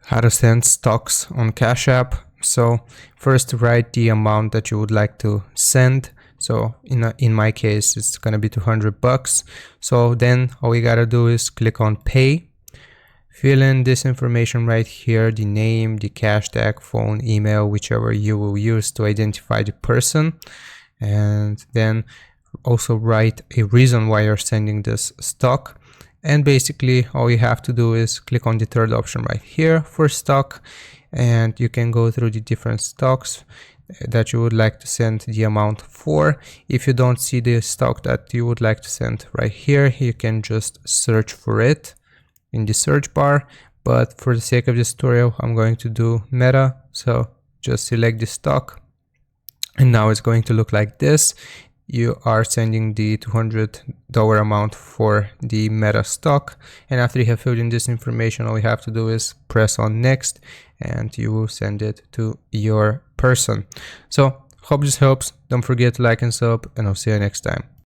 How to send stocks on Cash App. So first write the amount that you would like to send. So in my case, it's gonna be $200. So then all you gotta do is click on pay, fill in this information right here, the name, the cash tag, phone, email, whichever you will use to identify the person. And then also write a reason why you're sending this stock. And basically all you have to do is click on the third option right here for stock, and you can go through the different stocks that you would like to send the amount for. If you don't see the stock that you would like to send right here, you can just search for it in the search bar, but for the sake of this tutorial I'm going to do Meta. So just select the stock, and now it's going to look like this. You are sending the $200 amount for the Meta stock, and after you have filled in this information, all you have to do is press on next and you will send it to your person. So hope this helps. Don't forget to like and sub, and I'll see you next time.